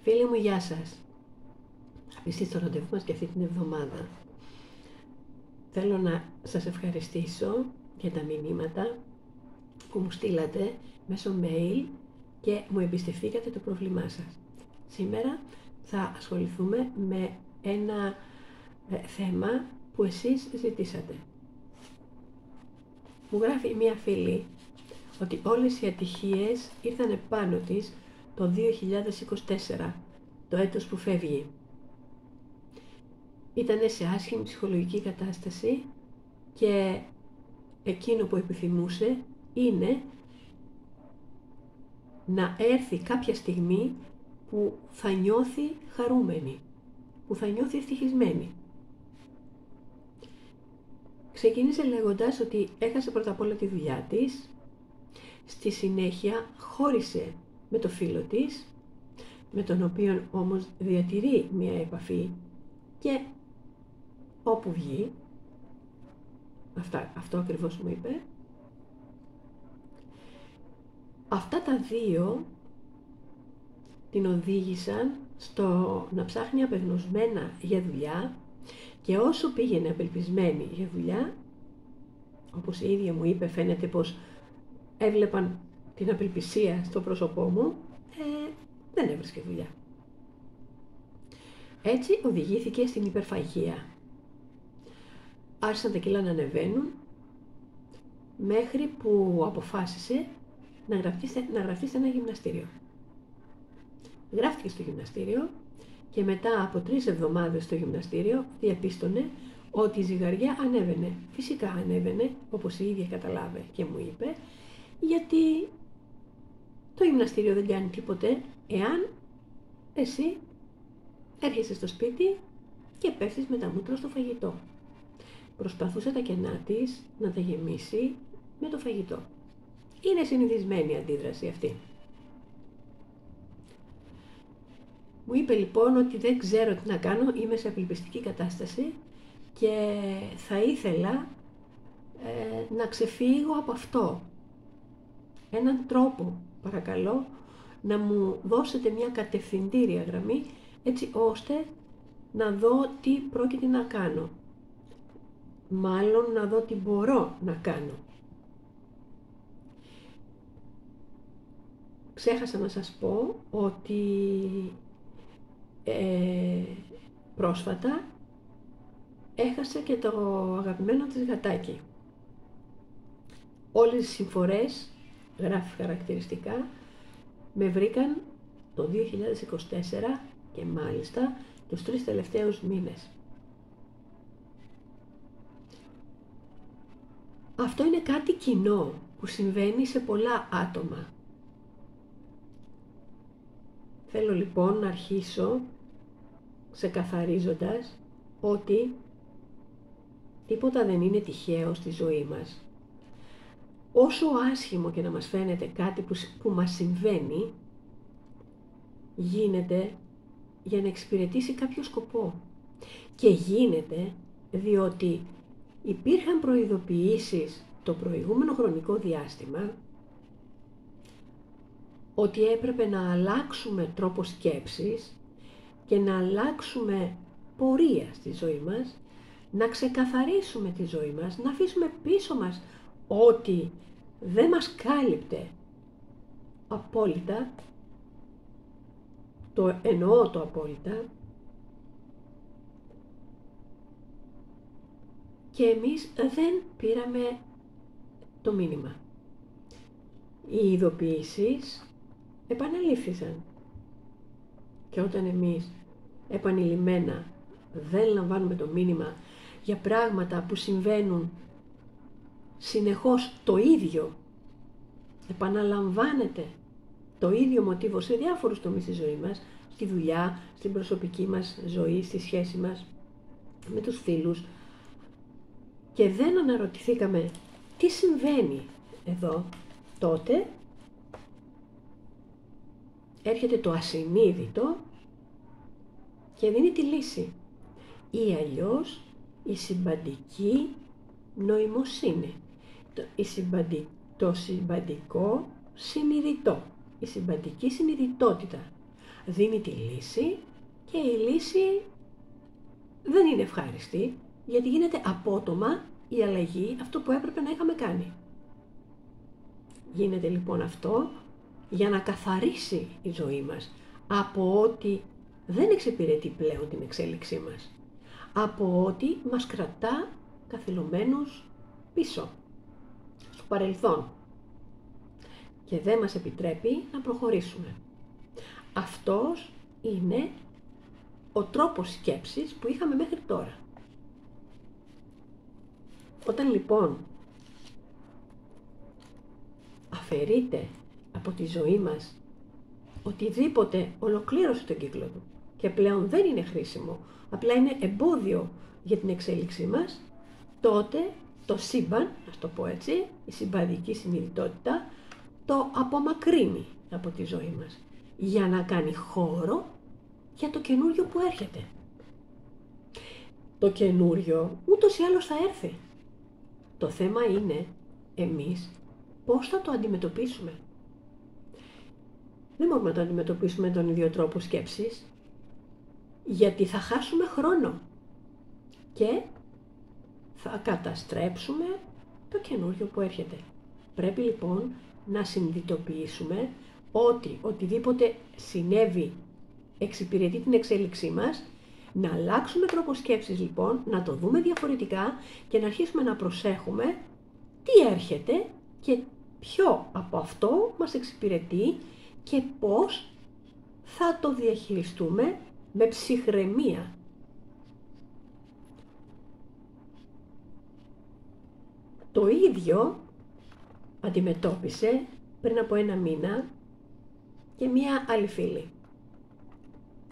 Φίλοι μου, γεια σας. Επίσης το ραντεβού μας και αυτή την εβδομάδα. Θέλω να σας ευχαριστήσω για τα μηνύματα που μου στείλατε μέσω mail και μου εμπιστευτήκατε το πρόβλημά σας. Σήμερα θα ασχοληθούμε με ένα θέμα που εσείς ζητήσατε. Μου γράφει μία φίλη ότι όλες οι ατυχίες ήρθαν πάνω της το 2024, το έτος που φεύγει. Ήτανε σε άσχημη ψυχολογική κατάσταση και εκείνο που επιθυμούσε είναι να έρθει κάποια στιγμή που θα νιώθει χαρούμενη, που θα νιώθει ευτυχισμένη. Ξεκίνησε λέγοντας ότι έχασε πρώτα απ' όλα τη δουλειά της, στη συνέχεια χώρισε με το φίλο της, με τον οποίο όμως διατηρεί μια επαφή και όπου βγει, αυτό ακριβώς μου είπε. Αυτά τα δύο την οδήγησαν στο να ψάχνει απεγνωσμένα για δουλειά και όσο πήγαινε απελπισμένη για δουλειά, όπως η ίδια μου είπε, φαίνεται πως έβλεπαν την απελπισία στο πρόσωπό μου, δεν έβρισκε δουλειά. Έτσι οδηγήθηκε στην υπερφαγία. Άρχισαν τα κιλά να ανεβαίνουν μέχρι που αποφάσισε να γραφτεί σε ένα γυμναστήριο. Γράφτηκε στο γυμναστήριο και μετά από 3 εβδομάδες στο γυμναστήριο διαπίστωνε ότι η ζυγαριά ανέβαινε. Φυσικά ανέβαινε, όπως η ίδια καταλάβε και μου είπε, γιατί το γυμναστήριο δεν κάνει τίποτε εάν εσύ έρχεσαι στο σπίτι και πέφτεις με τα μούτρα στο φαγητό. Προσπαθούσε τα κενά της να τα γεμίσει με το φαγητό. Είναι συνηθισμένη η αντίδραση αυτή. Μου είπε λοιπόν ότι δεν ξέρω τι να κάνω, είμαι σε απελπιστική κατάσταση και θα ήθελα να ξεφύγω από αυτό. Έναν τρόπο, παρακαλώ, να μου δώσετε μια κατευθυντήρια γραμμή, έτσι ώστε να δω τι πρόκειται να κάνω. Μάλλον να δω τι μπορώ να κάνω. Ξέχασα να σας πω ότι πρόσφατα έχασε και το αγαπημένο της γατάκι. Όλες οι συμφορές, γράφει χαρακτηριστικά, με βρήκαν το 2024 και μάλιστα τους 3 τελευταίους μήνες. Αυτό είναι κάτι κοινό που συμβαίνει σε πολλά άτομα. Θέλω λοιπόν να αρχίσω ξεκαθαρίζοντας ότι τίποτα δεν είναι τυχαίο στη ζωή μας. Όσο άσχημο και να μας φαίνεται κάτι που μας συμβαίνει, γίνεται για να εξυπηρετήσει κάποιο σκοπό. Και γίνεται διότι υπήρχαν προειδοποιήσεις το προηγούμενο χρονικό διάστημα ότι έπρεπε να αλλάξουμε τρόπο σκέψης και να αλλάξουμε πορεία στη ζωή μας, να ξεκαθαρίσουμε τη ζωή μας, να αφήσουμε πίσω μας ό,τι δεν μας κάλυπτε απόλυτα, το εννοώ το απόλυτα, και εμείς δεν πήραμε το μήνυμα. Οι ειδοποιήσεις επαναλήφθησαν και όταν εμείς επανειλημμένα δεν λαμβάνουμε το μήνυμα για πράγματα που συμβαίνουν συνεχώς το ίδιο, επαναλαμβάνεται το ίδιο μοτίβο σε διάφορους τομείς της ζωής μας, στη δουλειά, στην προσωπική μας ζωή, στη σχέση μας με τους φίλους, και δεν αναρωτηθήκαμε τι συμβαίνει εδώ, τότε έρχεται το ασυνείδητο και δίνει τη λύση. Ή αλλιώς η συμπαντική νοημοσύνη, το συμπαντικό συνειδητό, η συμπαντική συνειδητότητα. δίνει τη λύση και η λύση δεν είναι ευχάριστη, γιατί γίνεται απότομα η αλλαγή, αυτό που έπρεπε να είχαμε κάνει. Γίνεται λοιπόν αυτό για να καθαρίσει η ζωή μας από ό,τι δεν εξυπηρετεί πλέον την εξέλιξή μας, από ό,τι μας κρατά καθυλωμένους πίσω, στο παρελθόν και δεν μας επιτρέπει να προχωρήσουμε. Αυτός είναι ο τρόπος σκέψης που είχαμε μέχρι τώρα. Όταν λοιπόν αφαιρείται από τη ζωή μας οτιδήποτε ολοκλήρωσε τον κύκλο του και πλέον δεν είναι χρήσιμο, απλά είναι εμπόδιο για την εξέλιξή μας, τότε το σύμπαν, ας το πω έτσι, η συμπαντική συνειδητότητα, το απομακρύνει από τη ζωή μας για να κάνει χώρο για το καινούριο που έρχεται. Το καινούριο ούτως ή άλλως θα έρθει. Το θέμα είναι εμείς πώς θα το αντιμετωπίσουμε. Δεν μπορούμε να το αντιμετωπίσουμε με τον ίδιο τρόπο σκέψης, γιατί θα χάσουμε χρόνο και θα καταστρέψουμε το καινούριο που έρχεται. Πρέπει λοιπόν να συνειδητοποιήσουμε ότι οτιδήποτε συνέβη εξυπηρετεί την εξέλιξή μας, να αλλάξουμε τρόπο σκέψης λοιπόν, να το δούμε διαφορετικά και να αρχίσουμε να προσέχουμε τι έρχεται και ποιο από αυτό μας εξυπηρετεί και πώς θα το διαχειριστούμε με ψυχραιμία. Το ίδιο αντιμετώπισε πριν από 1 μήνα και μία άλλη φίλη.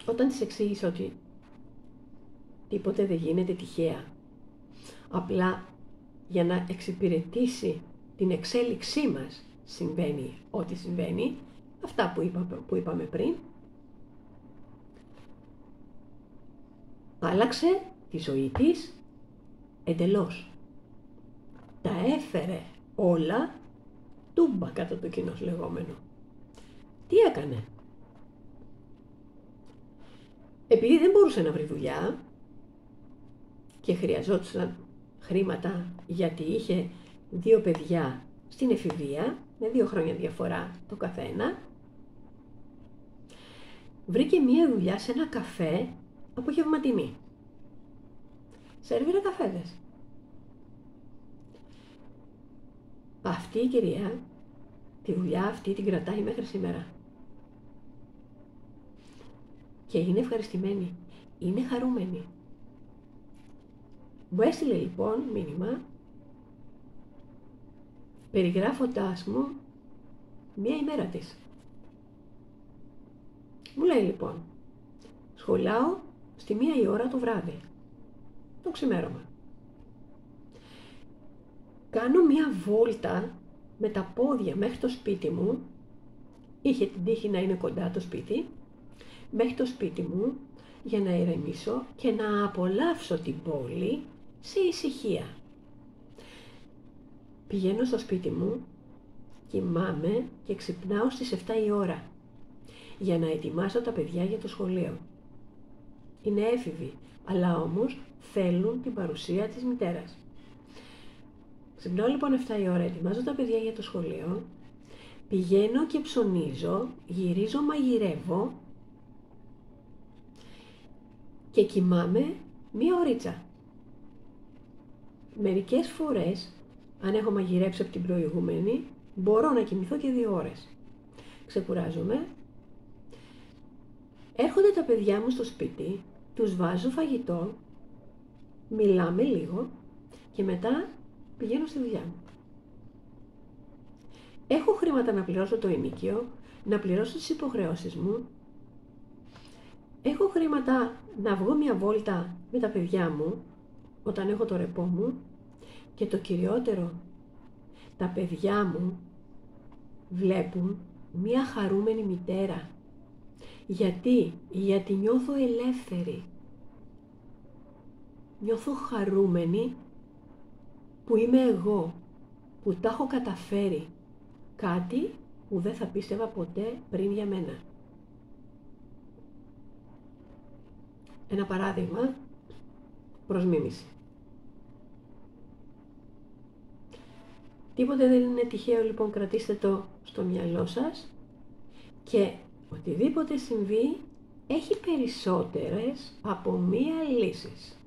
Όταν της εξήγησα ότι τίποτε δεν γίνεται τυχαία, απλά για να εξυπηρετήσει την εξέλιξή μας συμβαίνει ό,τι συμβαίνει, αυτά που είπαμε πριν, άλλαξε τη ζωή της εντελώς. Τα έφερε όλα τούμπα κατά το κοινός λεγόμενο. Τι έκανε? Επειδή δεν μπορούσε να βρει δουλειά και χρειαζόταν χρήματα γιατί είχε 2 παιδιά στην εφηβεία, με 2 χρόνια διαφορά το καθένα, βρήκε μία δουλειά σε ένα καφέ απογευματινή. Σερβίρε καφέδες. Αυτή η κυρία τη δουλειά αυτή την κρατάει μέχρι σήμερα. Και είναι ευχαριστημένη. Είναι χαρούμενη. Μου έστειλε λοιπόν μήνυμα περιγράφοντάς μου μία ημέρα της. Μου λέει λοιπόν, σχολάω στη 1 η ώρα το βράδυ, το ξημέρωμα. Κάνω μία βόλτα με τα πόδια μέχρι το σπίτι μου, είχε την τύχη να είναι κοντά το σπίτι, μέχρι το σπίτι μου για να ηρεμήσω και να απολαύσω την πόλη σε ησυχία. Πηγαίνω στο σπίτι μου, κοιμάμαι και ξυπνάω στις 7 η ώρα για να ετοιμάσω τα παιδιά για το σχολείο. Είναι έφηβοι, αλλά όμως θέλουν την παρουσία της μητέρας. Ξυπνάω λοιπόν 7 η ώρα, ετοιμάζω τα παιδιά για το σχολείο, πηγαίνω και ψωνίζω, γυρίζω, μαγειρεύω και κοιμάμαι 1 ωρίτσα. Μερικές φορές, αν έχω μαγειρέψει από την προηγούμενη, μπορώ να κοιμηθώ και 2 ώρες. Ξεκουράζομαι, έρχονται τα παιδιά μου στο σπίτι, τους βάζω φαγητό, μιλάμε λίγο και μετά πηγαίνω στη δουλειά μου. Έχω χρήματα να πληρώσω το ενοίκιο, να πληρώσω τις υποχρεώσεις μου, έχω χρήματα να βγω μια βόλτα με τα παιδιά μου όταν έχω το ρεπό μου και το κυριότερο, τα παιδιά μου βλέπουν μια χαρούμενη μητέρα. Γιατί νιώθω ελεύθερη. Νιώθω χαρούμενη που είμαι εγώ, που τα έχω καταφέρει. Κάτι που δεν θα πίστευα ποτέ πριν για μένα. Ένα παράδειγμα προς μίμηση. Τίποτε δεν είναι τυχαίο, λοιπόν, κρατήστε το στο μυαλό σας και οτιδήποτε συμβεί έχει περισσότερες από μία λύσεις.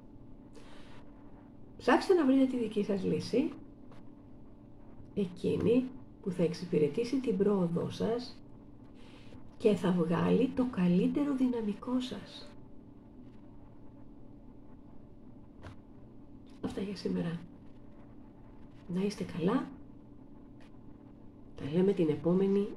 Ψάξτε να βρείτε τη δική σας λύση, εκείνη που θα εξυπηρετήσει την πρόοδό σας και θα βγάλει το καλύτερο δυναμικό σας. Αυτά για σήμερα. Να είστε καλά. Τα λέμε την επόμενη